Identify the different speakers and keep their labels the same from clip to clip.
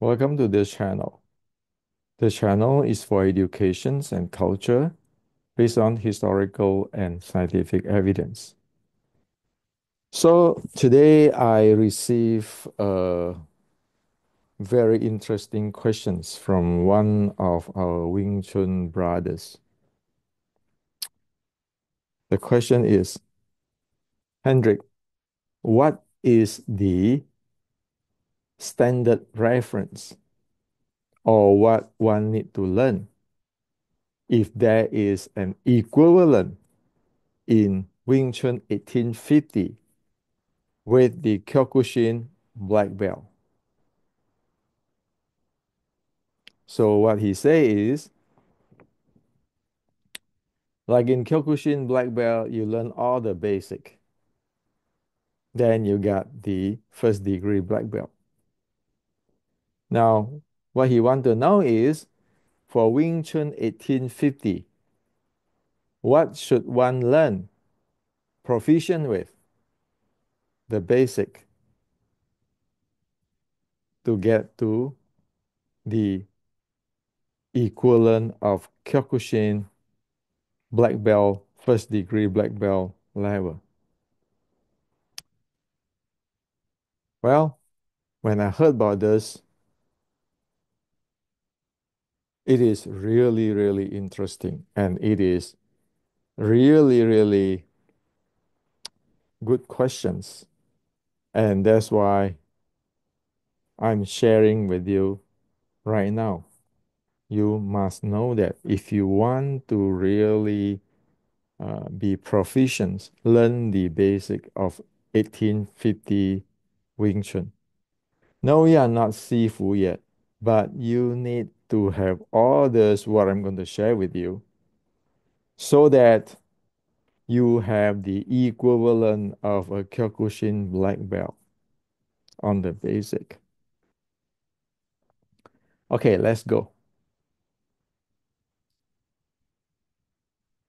Speaker 1: Welcome to this channel. The channel is for education and culture based on historical and scientific evidence. So today I receive very interesting questions from one of our Wing Chun brothers. The question is, Hendrik, what is the standard reference or what one need to learn if there is an equivalent in Wing Chun 1850 with the Kyokushin black belt? So what he say is, like in Kyokushin black belt, you learn all the basic. Then you got the first degree black belt. Now, what he want to know is, for Wing Chun 1850, what should one learn proficient with the basic to get to the equivalent of Kyokushin black belt, first degree black belt level? Well, when I heard about this, it is really, really interesting and it is really, really good questions. And that's why I'm sharing with you right now. You must know that if you want to really be proficient, learn the basic of 1850 Wing Chun. No, you are not Sifu yet, but you need to have all this what I'm going to share with you so that you have the equivalent of a Kyokushin black belt on the basic. Okay, let's go.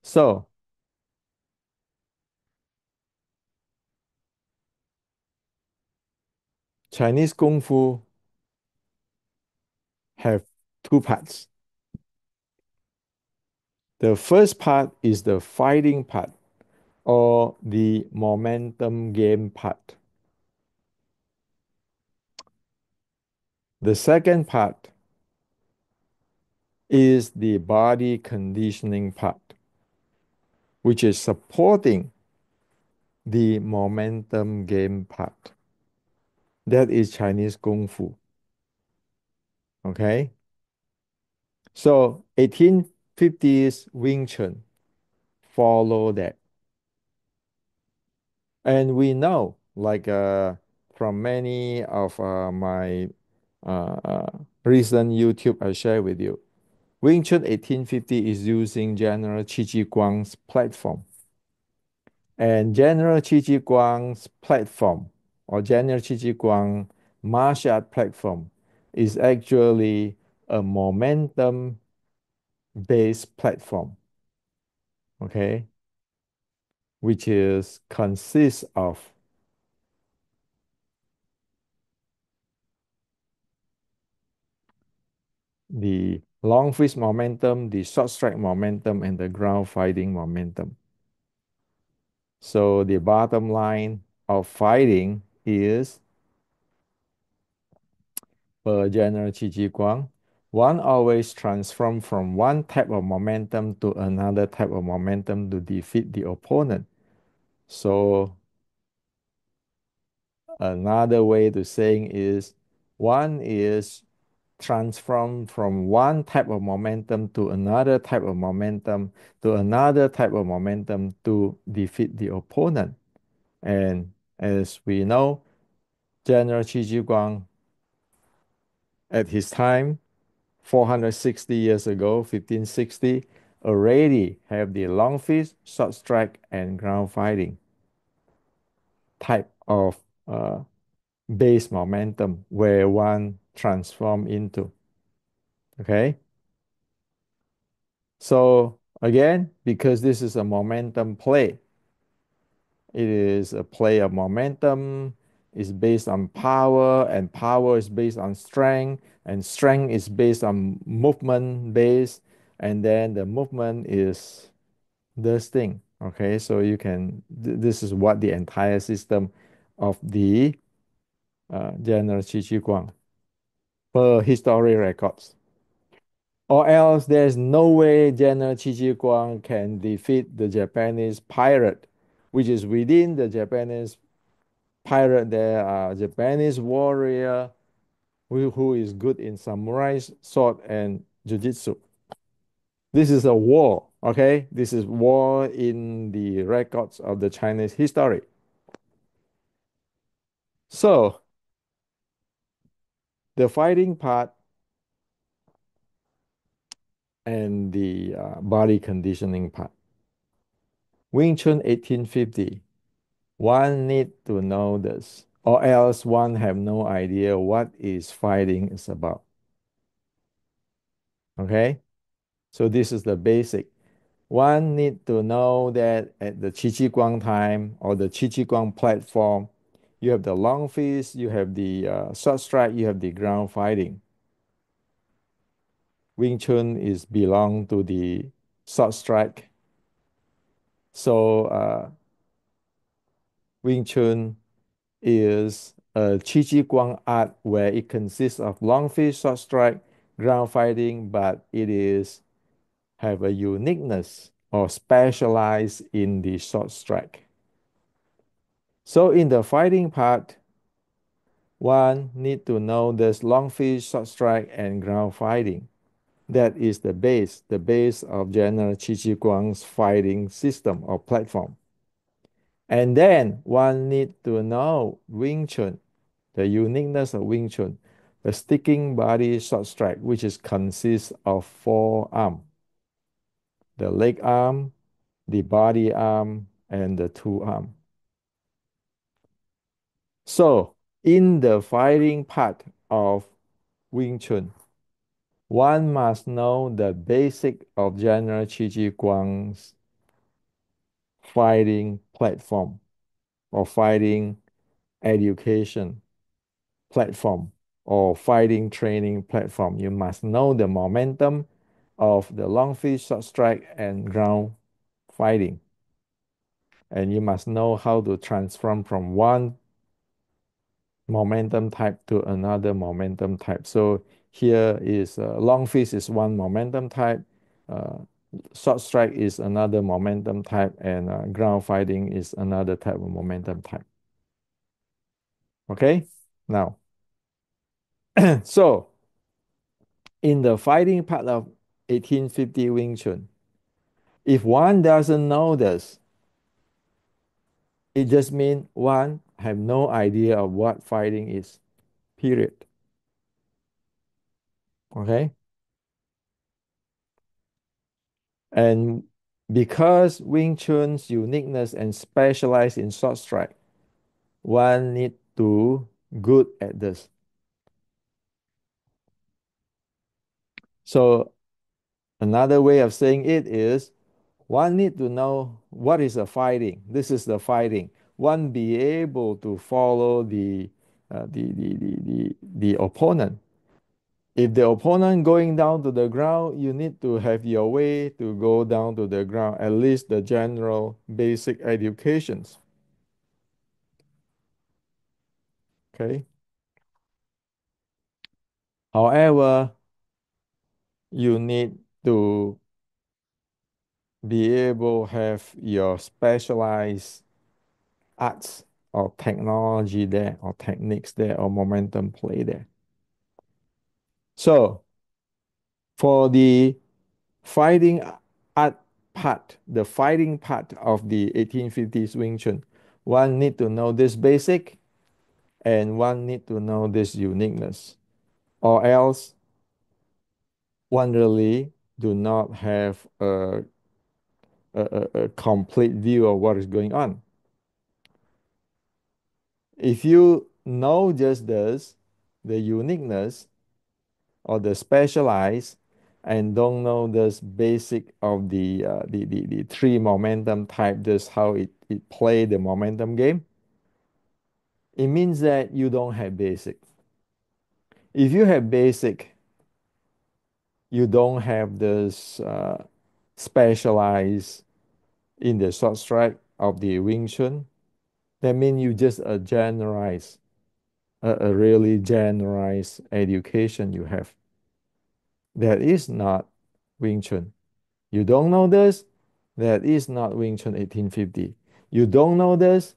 Speaker 1: So, Chinese Kung Fu have two parts. The first part is the fighting part or the momentum game part. The second part is the body conditioning part, which is supporting the momentum game part. That is Chinese Kung Fu. Okay? So 1850s Wing Chun follow that. And we know, like from many of my recent YouTube I share with you, Wing Chun 1850 is using General Qi Ji Guang's platform. And General Qi Ji Guang's platform, or General Qi Ji Guang martial art platform, is actually a momentum based platform, okay, which is consists of the long fist momentum, the short strike momentum, and the ground fighting momentum. So the bottom line of fighting is, per General Qi Ji Guang, one always transform from one type of momentum to another type of momentum to defeat the opponent. So another way to saying is, one is transform from one type of momentum to another type of momentum to another type of momentum to defeat the opponent. And as we know, General Qi Ji Guang at his time, 460 years ago, 1560, already have the long fist, short strike, and ground fighting type of base momentum where one transform into. Okay. So again, because this is a momentum play, it is a play of momentum. is based on power, and power is based on strength, and strength is based on movement base, and then the movement is this thing. Okay, so you can, this is what the entire system of the General Qi Ji Guang per history records. Or else there's no way General Qi Ji Guang can defeat the Japanese pirate, which is within the Japanese pirate. There are Japanese warrior who is good in samurai sword and jujitsu. This is a war, okay? This is war in the records of the Chinese history. So the fighting part and the body conditioning part. Wing Chun 1850. One need to know this, or else one have no idea what is fighting is about. Okay? So this is the basic. One need to know that at the Qi Ji Guang time or the Qi Ji Guang platform, you have the long fist, you have the short strike, you have the ground fighting. Wing Chun is belong to the short strike. So Wing Chun is a Qi Ji Guang art where it consists of long fist, short strike, ground fighting, but it is have a uniqueness or specialize in the short strike. So in the fighting part, one need to know this long fist, short strike, and ground fighting. That is the base of General Qi Ji Guang's fighting system or platform. And then one need to know Wing Chun, the uniqueness of Wing Chun, the sticking body short strike, which is consists of four arms, the leg arm, the body arm, and the two arm. So in the fighting part of Wing Chun, one must know the basic of General Qi Ji Guang's fighting platform or fighting education platform or fighting training platform. You must know the momentum of the long fist, short strike, and ground fighting. And you must know how to transform from one momentum type to another momentum type. So here is long fist is one momentum type, uh, short strike is another momentum type, and ground fighting is another type of momentum type. Okay, now, so in the fighting part of 1850 Wing Chun, if one doesn't know this, it just means one have no idea of what fighting is, period. Okay? And because Wing Chun's uniqueness and specialize in short strike, one need to good at this. So another way of saying it is one need to know what is a fighting. This is the fighting. One be able to follow the opponent. If the opponent going down to the ground, you need to have your way to go down to the ground, at least the general basic educations. Okay. However, you need to be able have your specialized arts or technology there or techniques there or momentum play there. So for the fighting art part, the fighting part of the 1850s Wing Chun, one need to know this basic and one need to know this uniqueness, or else one really do not have a complete view of what is going on. If you know just this, the uniqueness or the specialized, and don't know this basic of the three momentum type, just how it play the momentum game, It means that you don't have basic. If you have basic, you don't have this specialized in the short strike of the Wing Chun. That means you just a generalized, a really generalized education you have. That is not Wing Chun. You don't know this, that is not Wing Chun 1850. You don't know this,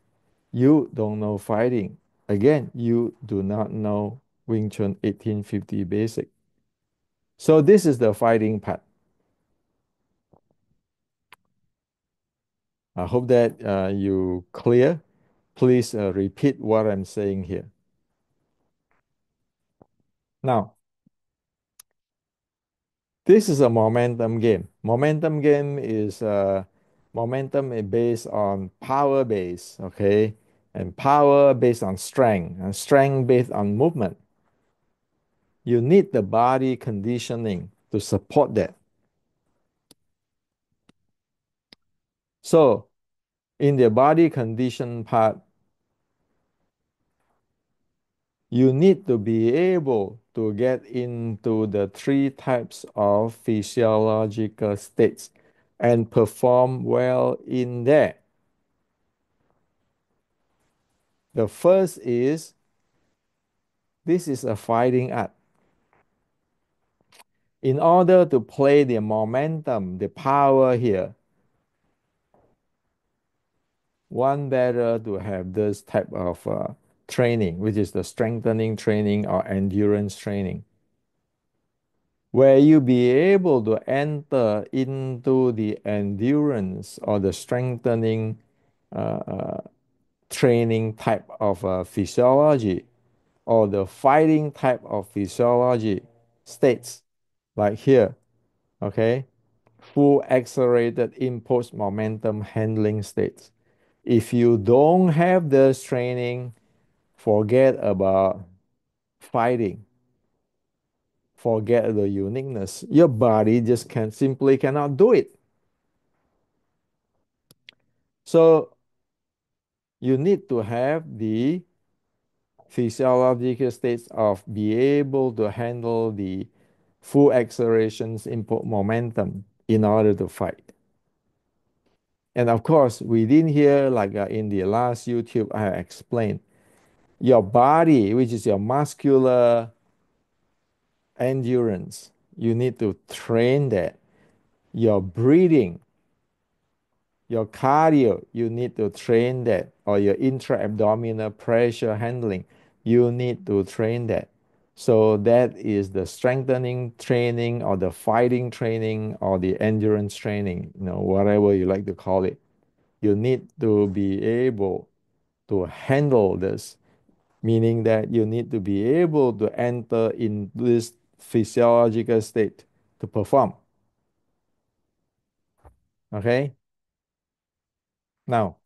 Speaker 1: you don't know fighting. Again, you do not know Wing Chun 1850 basic. So this is the fighting part. I hope that you clear. Please repeat what I'm saying here. Now, this is a momentum game. Momentum is based on power base, okay? And power based on strength, and strength based on movement. You need the body conditioning to support that. So, in the body condition part, you need to be able to get into the three types of physiological states and perform well in there. The first is this is a fighting art. In order to play the momentum, the power here, one better to have this type of training, which is the strengthening training or endurance training, where you be able to enter into the endurance or the strengthening uh, uh, training type of physiology or the fighting type of physiology states, like here, okay? Full accelerated impulse momentum handling states. If you don't have this training, forget about fighting. Forget the uniqueness. Your body just can simply cannot do it. So you need to have the physiological states of be able to handle the full accelerations input momentum in order to fight. And of course, within here, like in the last YouTube, I explained your body, which is your muscular endurance, you need to train that. Your breathing, your cardio, you need to train that, or your intra-abdominal pressure handling, you need to train that. So that is the strengthening training or the fighting training or the endurance training, whatever you like to call it. You need to be able to handle this, meaning that you need to be able to enter in this physiological state to perform. Okay? Now,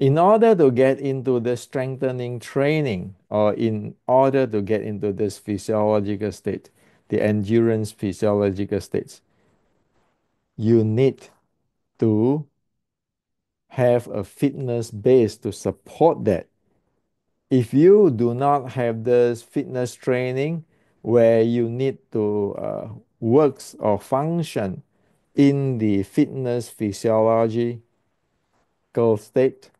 Speaker 1: in order to get into the strengthening training or in order to get into this physiological state, the endurance physiological states, you need to have a fitness base to support that. If you do not have this fitness training where you need to works or function in the fitness physiological state,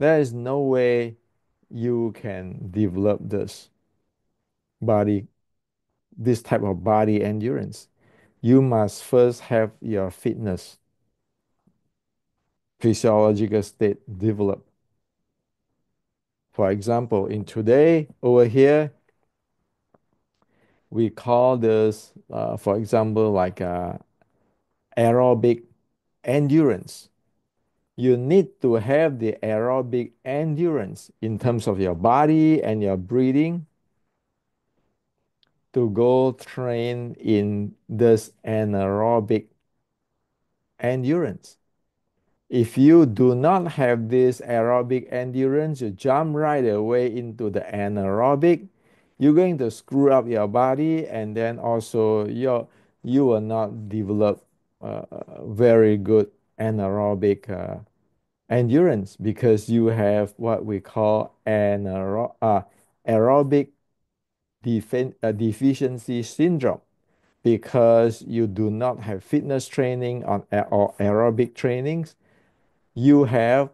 Speaker 1: there is no way you can develop body, this type of body endurance. You must first have your fitness physiological state developed. For example, in today over here, we call this, for example, like aerobic endurance. You need to have the aerobic endurance in terms of your body and your breathing to go train in this anaerobic endurance. If you do not have this aerobic endurance, you jump right away into the anaerobic, you're going to screw up your body, and then also you will not develop very good anaerobic endurance because you have what we call aerobic deficiency syndrome because you do not have fitness training or aerobic trainings. You have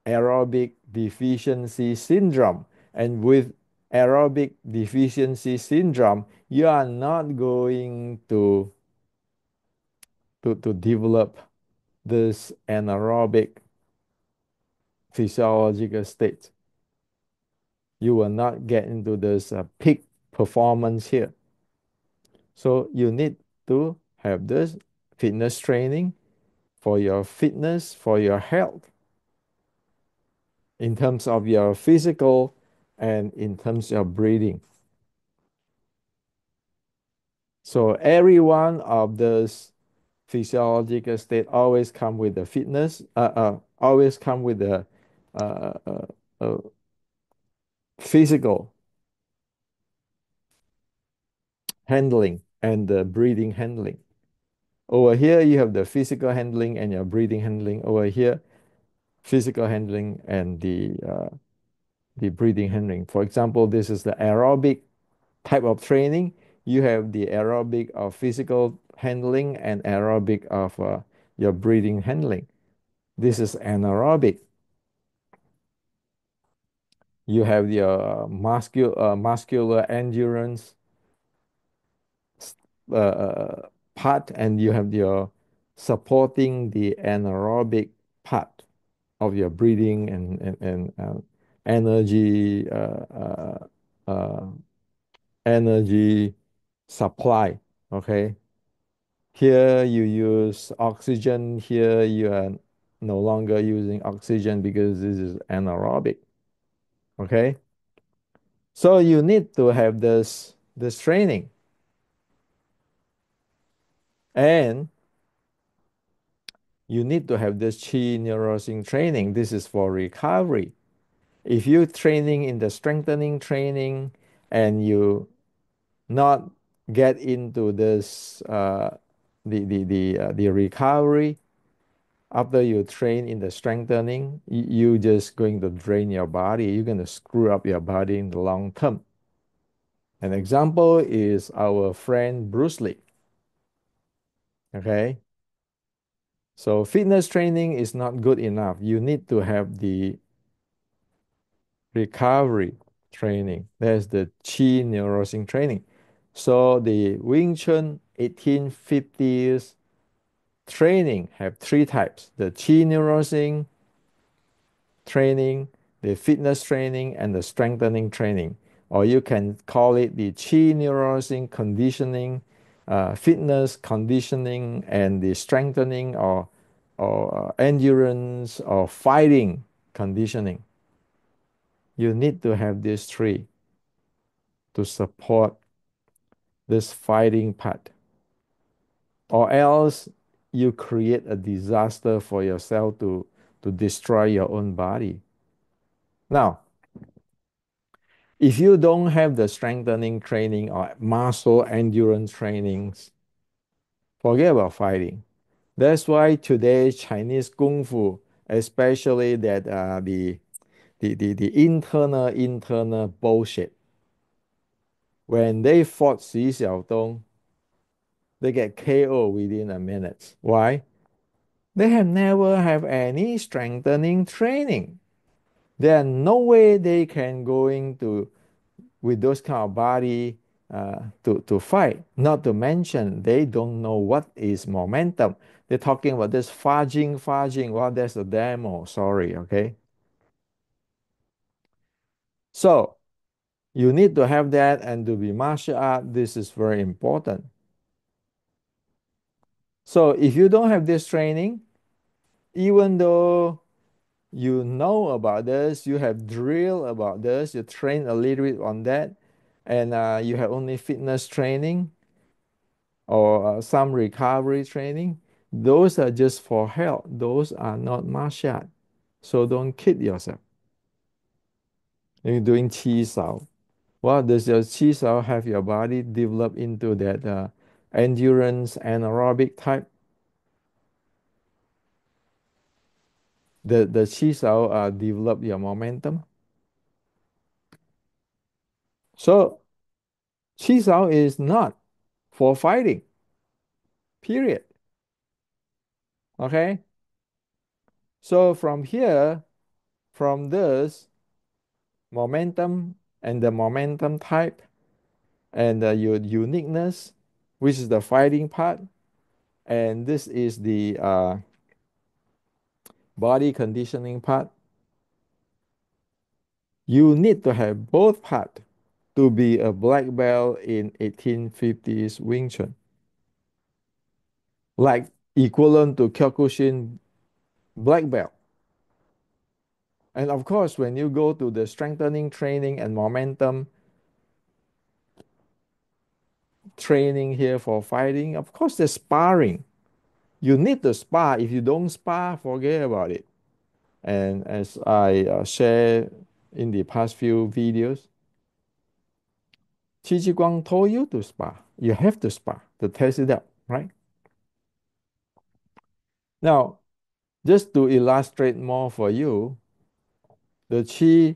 Speaker 1: aerobic deficiency syndrome. And with aerobic deficiency syndrome, you are not going to develop this anaerobic physiological state. You will not get into this peak performance here. So you need to have this fitness training for your fitness, for your health, in terms of your physical and in terms of breathing. So every one of those physiological state always come with the fitness, always come with the uh, uh, uh, physical handling and the breathing handling. Over here, you have the physical handling and your breathing handling. Over here, physical handling and the breathing handling. For example, this is the aerobic type of training. You have the aerobic of physical handling and aerobic of your breathing handling. This is anaerobic. You have your muscular endurance part, and you have your supporting the anaerobic part of your breathing and energy energy supply. Okay, here you use oxygen. Here you are no longer using oxygen because this is anaerobic. Okay, so you need to have this training, and you need to have this chi neurosync training. This is for recovery. If you training in the strengthening training and you not get into this the recovery after you train in the strengthening, you just going to drain your body. You're going to screw up your body in the long term. An example is our friend Bruce Lee. Okay, so fitness training is not good enough. You need to have the recovery training. There's the chi neurosync training. So the Wing Chun 1850's training have three types: the chi neurosync training, the fitness training, and the strengthening training. Or you can call it the chi neurosync conditioning, fitness conditioning, and the strengthening or endurance or fighting conditioning. You need to have these three to support this fighting part, or else you create a disaster for yourself to destroy your own body. Now, if you don't have the strengthening training or muscle endurance trainings, forget about fighting. That's why today Chinese Kung Fu, especially that the internal bullshit. When they fought Xi Xiaodong, they get KO within a minute. Why? They have never have any strengthening training. There are no way they can going to with those kind of body to fight. Not to mention they don't know what is momentum. They're talking about this fudging. Well, that's a demo. Sorry, okay. So you need to have that, and to be martial art, this is very important. So if you don't have this training, even though you know about this, you have drill about this, you train a little bit on that, and you have only fitness training or some recovery training, those are just for health. Those are not martial art. So don't kid yourself. You're doing chi sao. Well, does your chi sao have your body develop into that endurance anaerobic type? the chi sao develop your momentum. So chi sao is not for fighting, period. Okay. So from here, from this momentum and the momentum type and your uniqueness, which is the fighting part, and this is the body conditioning part. You need to have both part to be a black belt in 1850s Wing Chun, like equivalent to Kyokushin black belt. And of course, when you go to the strengthening training and momentum training here for fighting, of course, there's sparring. You need to spar. If you don't spar, forget about it. And as I share in the past few videos, Chi Chi Guang told you to spar. You have to spar to test it out, right? Now, just to illustrate more for you, the Chi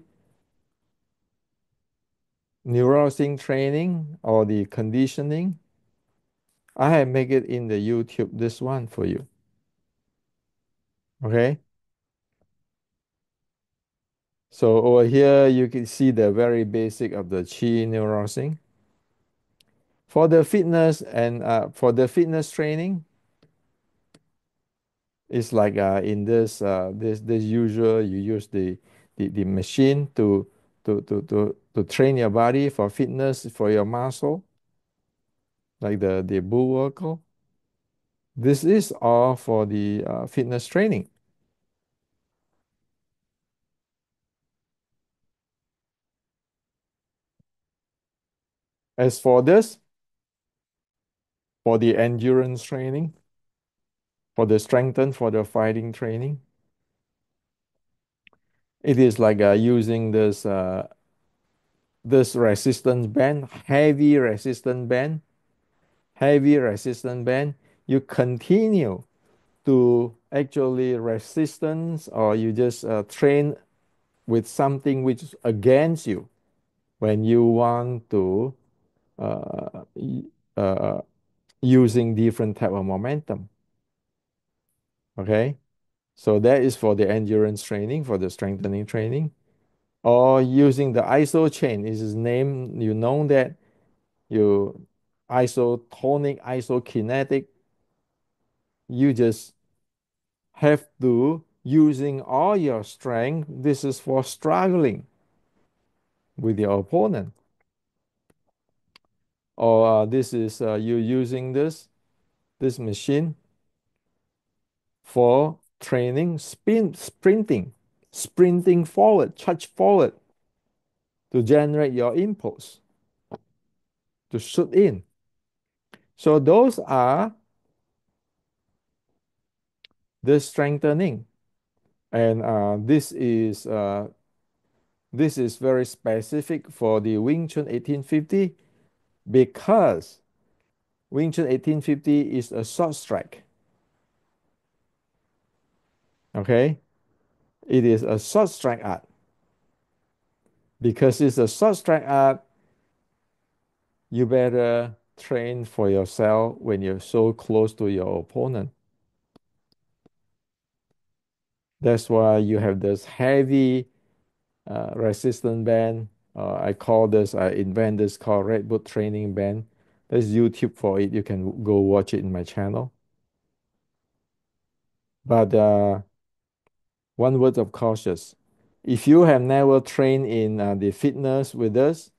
Speaker 1: neurosync training or the conditioning, I have made it in the YouTube, this one for you. Okay. So over here, you can see the very basic of the Chi neurosync. For the fitness and for the fitness training, it's like in this usual you use the machine to train your body for fitness for your muscle, like the bull workout. This is all for the fitness training. As for this, for the endurance training, for the strengthen, for the fighting training, it is like using this resistance band, heavy resistance band. You continue to actually resistance, or you just train with something which is against you when you want to uh, uh, using different type of momentum. Okay, so that is for the endurance training, for the strengthening training, or using the iso chain. Is his name? You know that you isotonic, isokinetic. You just have to using all your strength. This is for struggling with your opponent, or this is you using this machine for training sprinting forward, charge forward to generate your impulse to shoot in. So those are the strengthening, and this is very specific for the Wing Chun 1850 because Wing Chun 1850 is a short strike. Okay, it is a short strike art. Because it's a short strike art, you better train for yourself when you're so close to your opponent. That's why you have this heavy resistance band. I call this, I invent this called Red Boot Training Band. There's YouTube for it. You can go watch it in my channel. But one word of caution. If you have never trained in the fitness with us,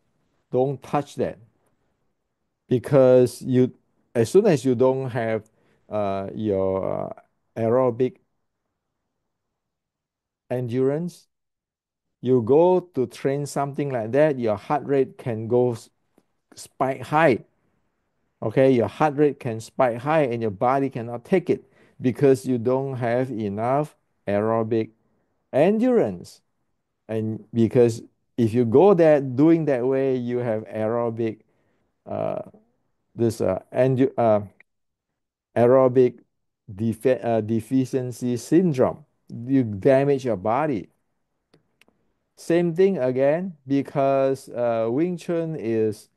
Speaker 1: don't touch that because you, as soon as you don't have your aerobic endurance, you go to train something like that, your heart rate can go spike high. Okay, your heart rate can spike high and your body cannot take it because you don't have enough aerobic endurance. And because if you go there doing that way, you have aerobic uh, this aerobic deficiency syndrome. you damage your body. Same thing again because Wing Chun is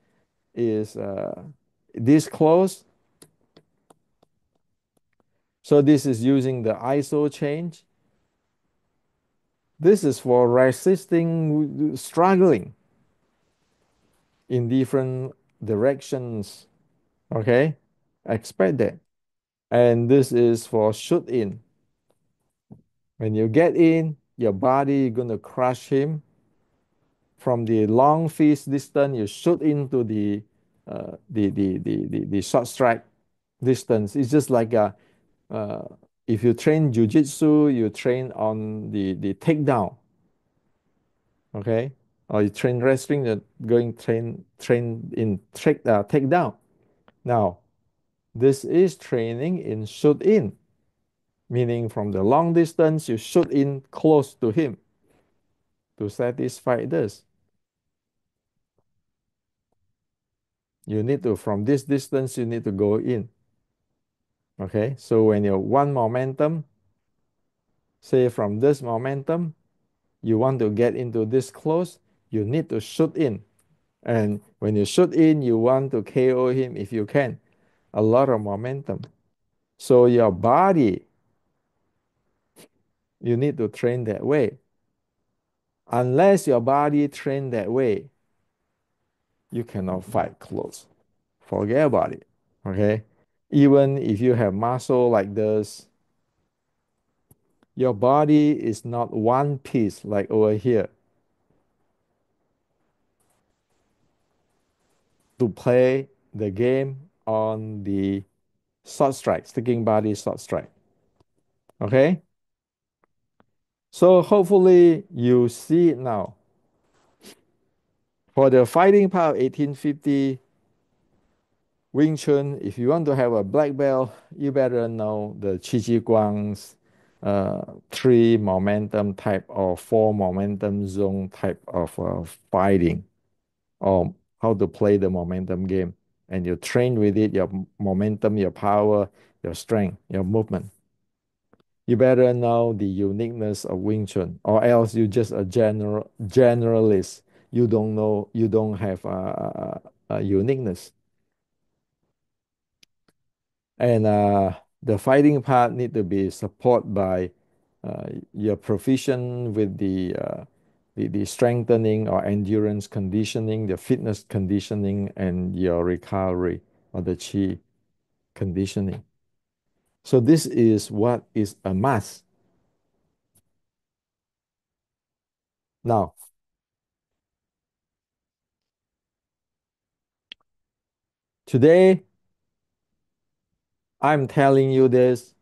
Speaker 1: this close. So this is using the ISO change. This is for resisting struggling in different directions. Okay, expect that. And this is for shoot in. When you get in, your body gonna crush him from the long fist distance. You shoot into the short strike distance. It's just like uh, if you train jujitsu, you train on the takedown, okay? Or you train wrestling, you're going train in takedown. Now, this is training in shoot in, meaning from the long distance you shoot in close to him to satisfy this. You need to from this distance you need to go in. Okay, so when you one momentum, say from this momentum, you want to get into this close, you need to shoot in. And when you shoot in, you want to KO him if you can. A lot of momentum. So your body, you need to train that way. Unless your body train that way, you cannot fight close. Forget about it. Okay. Even if you have muscle like this, your body is not one piece like over here to play the game on the short strike, sticking body short strike. Okay? So hopefully you see it now. For the fighting part of 1850 Wing Chun, if you want to have a black belt, you better know the Chi Chi Guang's three momentum type or four momentum zone type of fighting, or how to play the momentum game. And you train with it, your momentum, your power, your strength, your movement. You better know the uniqueness of Wing Chun, or else you just a generalist. You don't know, you don't have a uniqueness. And the fighting part need to be supported by your proficient with the strengthening or endurance conditioning, the fitness conditioning, and your recovery or the chi conditioning. So this is what is a must. Now, today I'm telling you this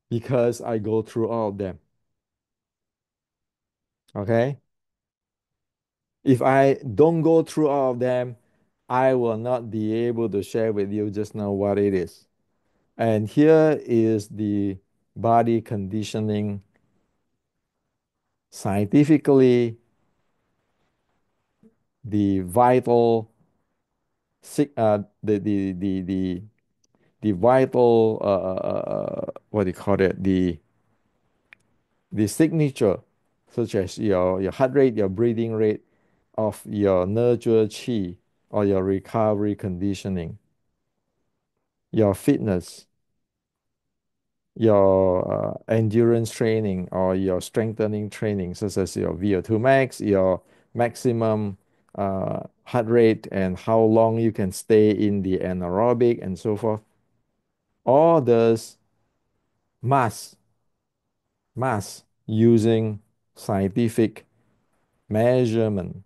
Speaker 1: because I go through all of them. Okay? If I don't go through all of them, I will not be able to share with you just now what it is. And here is the body conditioning scientifically, the vital, the vital, what do you call it? The signature, such as your heart rate, your breathing rate of your nurture chi or your recovery conditioning, your fitness, your endurance training or your strengthening training, such as your VO2 max, your maximum heart rate, and how long you can stay in the anaerobic and so forth. All this mass, mass using scientific measurement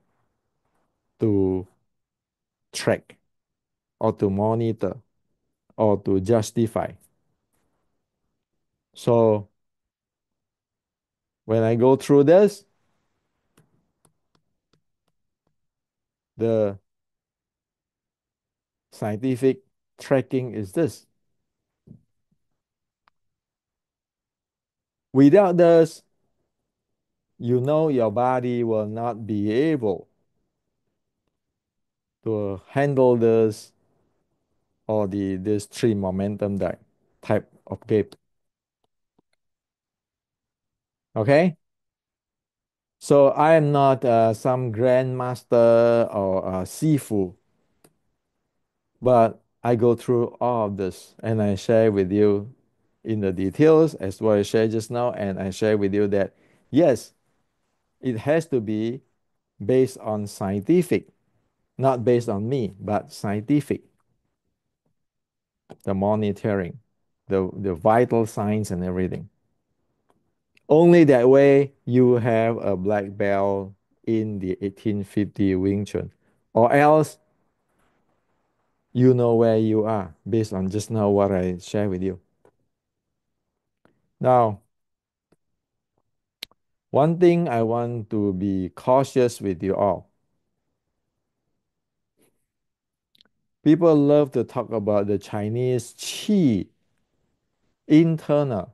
Speaker 1: to track or to monitor or to justify. So when I go through this, the scientific tracking is this. Without this, you know your body will not be able to handle this or this three momentum type of gape. Okay? So I am not some grandmaster or sifu, but I go through all of this and I share with you in the details as what I shared just now, and I share with you that yes, it has to be based on scientific, not based on me, but scientific, the monitoring, the vital signs and everything. Only that way you have a black belt in the 1850 Wing Chun. Or else you know where you are based on just now what I share with you. Now, one thing I want to be cautious with you all. People love to talk about the Chinese qi internal.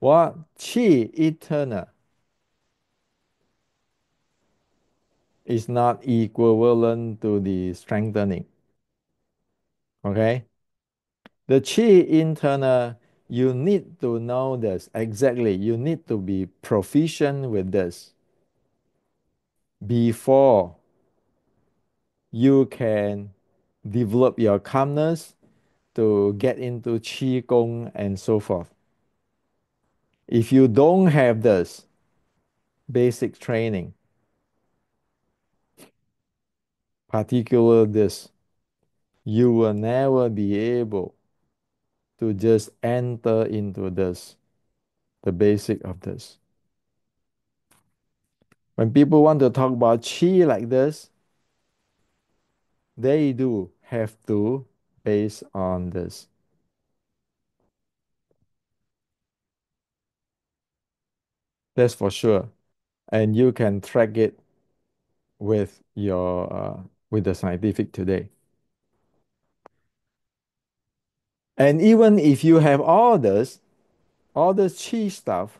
Speaker 1: What? Qi internal is not equivalent to the strengthening. Okay? The qi internal, you need to know this exactly. You need to be proficient with this before you can develop your calmness to get into qi gong and so forth. If you don't have this basic training, particular this, you will never be able to just enter into this, the basic of this. When people want to talk about qi like this, they do have to base on this. That's for sure. And you can track it with your with the scientific today. And even if you have all this chi stuff,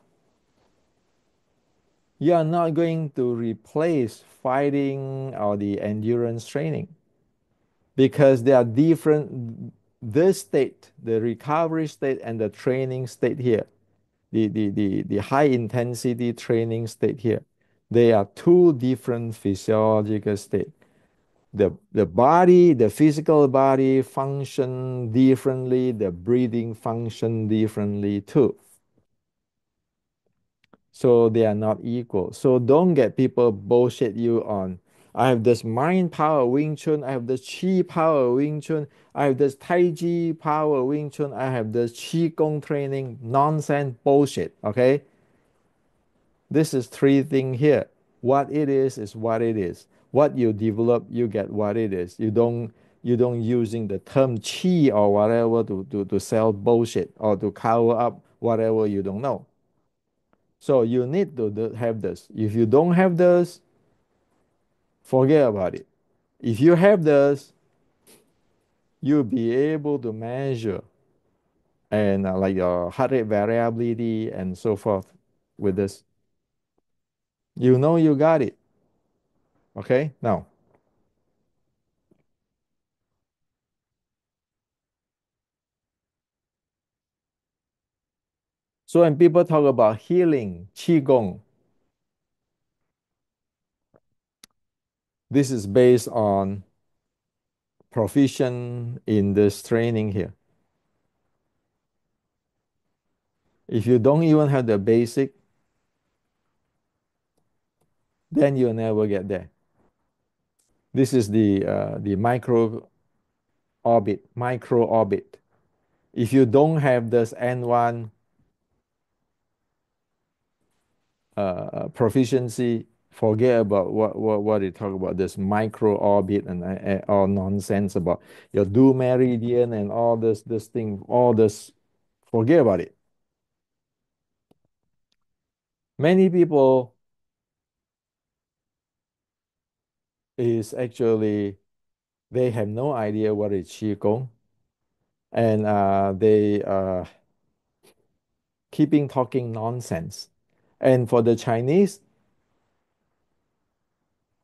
Speaker 1: you are not going to replace fighting or the endurance training because they are different. This state, the recovery state and the training state here, the high intensity training state here, they are two different physiological states. The body, the physical body function differently, the breathing function differently too. So they are not equal. So don't get people bullshit you on. I have this mind power Wing Chun, I have this chi power Wing Chun, I have this Tai Chi power Wing Chun, I have this Qi Gong training. Nonsense bullshit. Okay? This is three things here. What it is what it is. What you develop, you get what it is. You don't using the term chi or whatever to sell bullshit or to cover up whatever you don't know. So you need to have this. If you don't have this, forget about it. If you have this, you'll be able to measure and like your heart rate variability and so forth with this. You know you got it. Okay? Now, so when people talk about healing, Qigong, this is based on proficient in this training here. If you don't even have the basic, then you'll never get there. This is the micro orbit. If you don't have this N1 proficiency, forget about what they talk about this micro orbit and all nonsense about your do meridian and all this thing, all this. Forget about it. Many people is actually they have no idea what is qigong, and they keeping talking nonsense. And for the Chinese,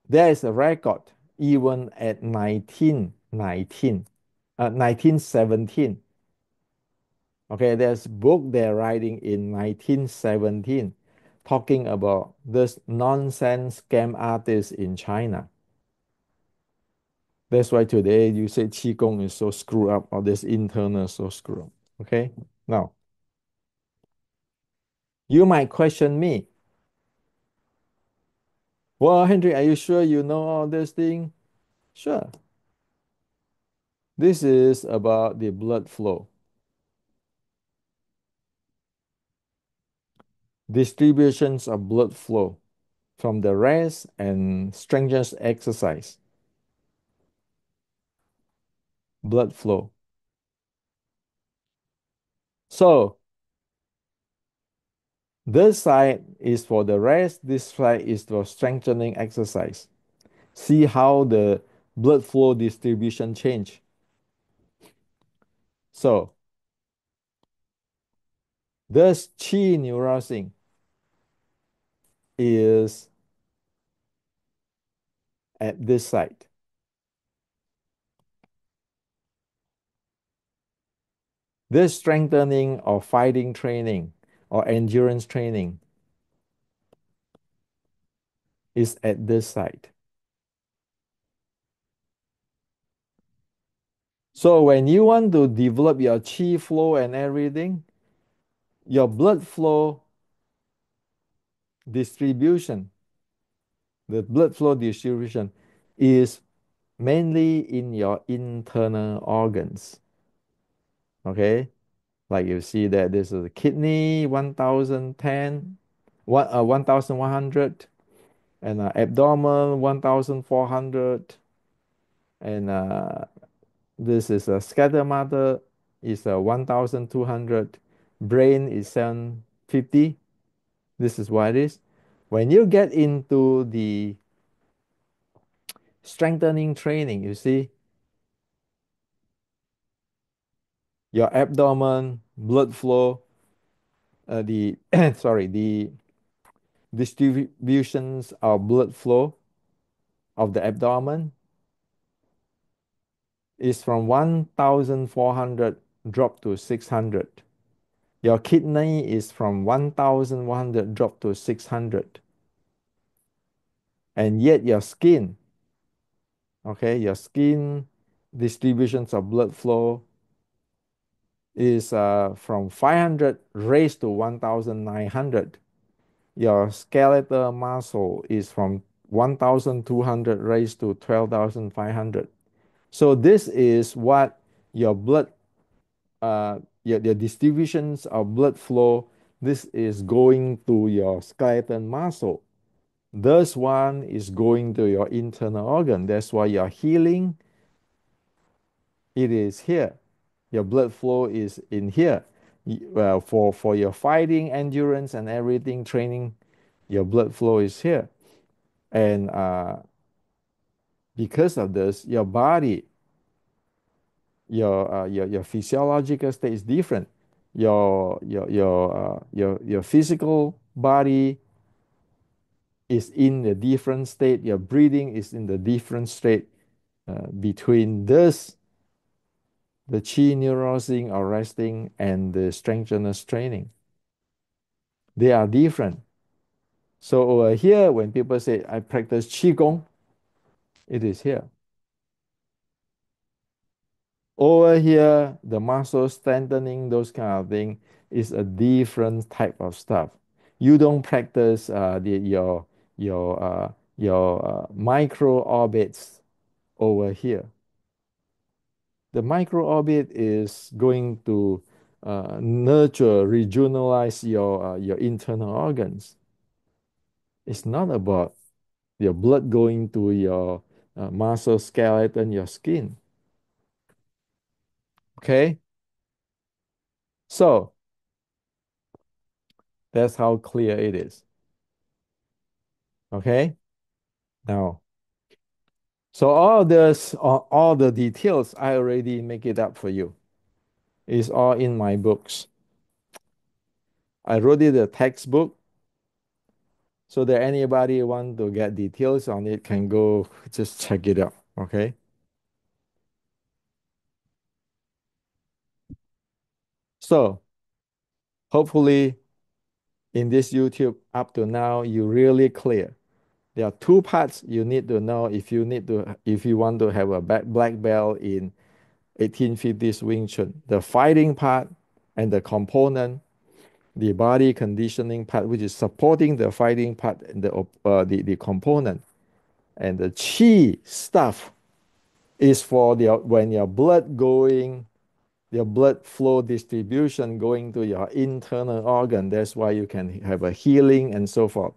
Speaker 1: there is a record even at 1917. Okay, there's book they're writing in 1917 talking about this nonsense scam artist in China. That's why today you say Qigong is so screwed up or this internal so screwed up. Okay, now you might question me. Well, Henry, are you sure you know all this thing? Sure. This is about the blood flow, distributions of blood flow from the rest and strenuous exercise. Blood flow. So this side is for the rest, this side is for strengthening exercise. See how the blood flow distribution change. So this chi neurosing is at this side. This strengthening or fighting training or endurance training is at this side. So when you want to develop your chi flow and everything, your blood flow distribution, the blood flow distribution is mainly in your internal organs. Okay, like you see that this is a kidney 1010, 1100, and abdomen 1400, and this is a scatter matter is 1200, brain is 750. This is what it is. When you get into the strengthening training, you see your abdomen, blood flow, the sorry, the distributions of blood flow of the abdomen is from 1400 drop to 600. Your kidney is from 1100 drop to 600. And yet your skin, okay, your skin distributions of blood flow is from 500 raised to 1900. Your skeletal muscle is from 1200 raised to 12,500. So this is what your blood, your distributions of blood flow, this is going to your skeletal muscle. This one is going to your internal organ. That's why your healing, it is here. Your blood flow is in here. Well, for your fighting, endurance, and everything training, your blood flow is here. And because of this, your body, your physiological state is different. Your physical body is in a different state. Your breathing is in the different state between this, the chi neurosing or resting, and the strengtheners training. They are different. So over here, when people say I practice qigong, it is here. Over here, the muscle strengthening, those kind of thing, is a different type of stuff. You don't practice your micro orbits over here. The micro orbit is going to nurture, regionalize your internal organs. It's not about your blood going to your muscle skeleton, your skin. Okay, so that's how clear it is. Okay, now, so all this, all the details, I already make it up for you. It's all in my books. I wrote it a textbook so that anybody want to get details on it can go just check it out. Okay. So hopefully in this YouTube up to now, you really clear. There are two parts you need to know if you want to have a black belt in 1850s Wing Chun. The fighting part and the component, the body conditioning part, which is supporting the fighting part and the component. And the chi stuff is for the when your blood flow distribution going to your internal organ. That's why you can have a healing and so forth.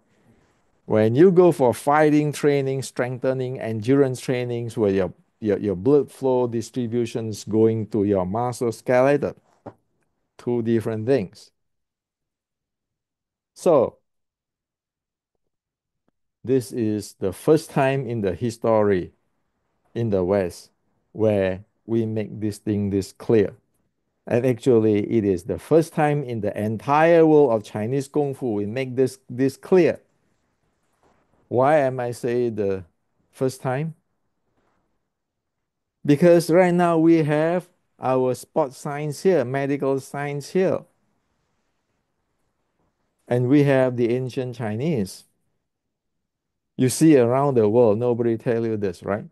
Speaker 1: When you go for fighting training, strengthening, endurance trainings, where your blood flow distribution is going to your muscle skeleton, two different things. So this is the first time in the history in the West where we make this thing this clear. And actually, it is the first time in the entire world of Chinese Kung Fu we make this clear. Why am I saying the first time? Because right now we have our sport science here, medical science here, and we have the ancient Chinese. You see around the world, nobody tell you this, right?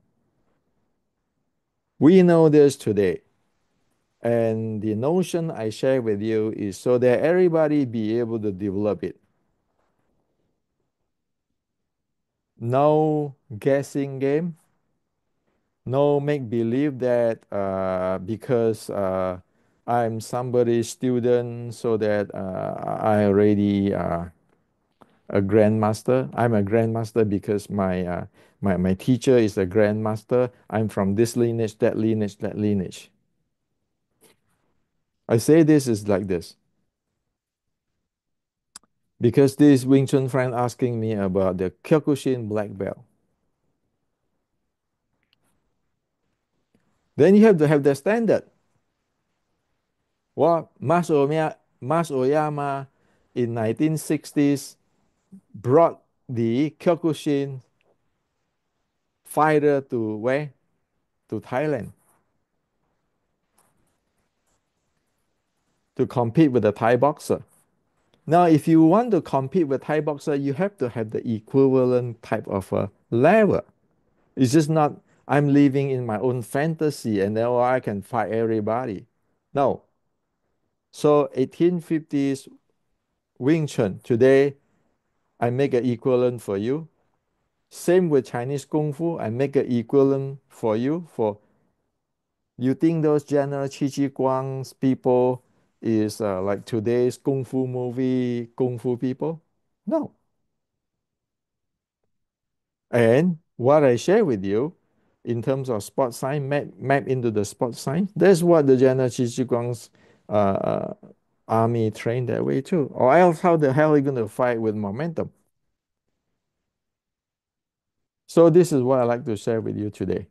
Speaker 1: We know this today. And the notion I share with you is so that everybody be able to develop it. No guessing game, no make believe that because I'm somebody's student, so that I already a grandmaster. I'm a grandmaster because my teacher is a grandmaster. I'm from this lineage, that lineage, that lineage. I say this is like this because this Wing Chun friend asking me about the Kyokushin black belt. Then you have to have the standard. What Mas Oyama in 1960s brought the Kyokushin fighter to where? To Thailand to compete with the Thai boxer. Now, if you want to compete with Thai boxer, you have to have the equivalent type of a level. It's just not I'm living in my own fantasy and then oh, I can fight everybody. No. So 1850s Wing Chun. Today, I make an equivalent for you. Same with Chinese Kung Fu. I make an equivalent for you. For you think those General Chi Chi Guang's people is like today's Kung Fu movie Kung Fu people? No. And what I share with you in terms of sports science, map into the sports science, that's what the General Chi Chi Guang's army trained that way too. Or else, how the hell are you going to fight with momentum? So this is what I like to share with you today.